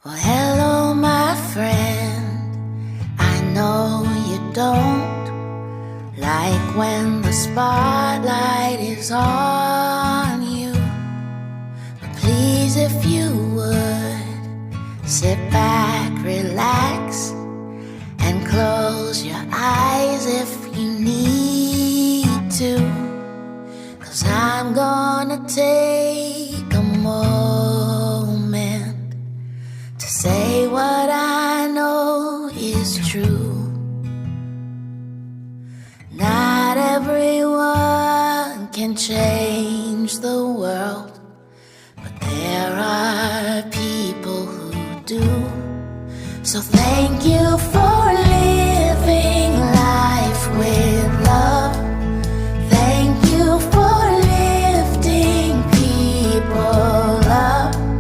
Well, hello, my friend. I know you don't like when the spotlight is on you. But please, if you would, sit back, relax, and close your eyes if you need to. 'Cause I'm gonna take a moment to say what I know is true. Not everyone can change the world, but there are people who do. So thank you for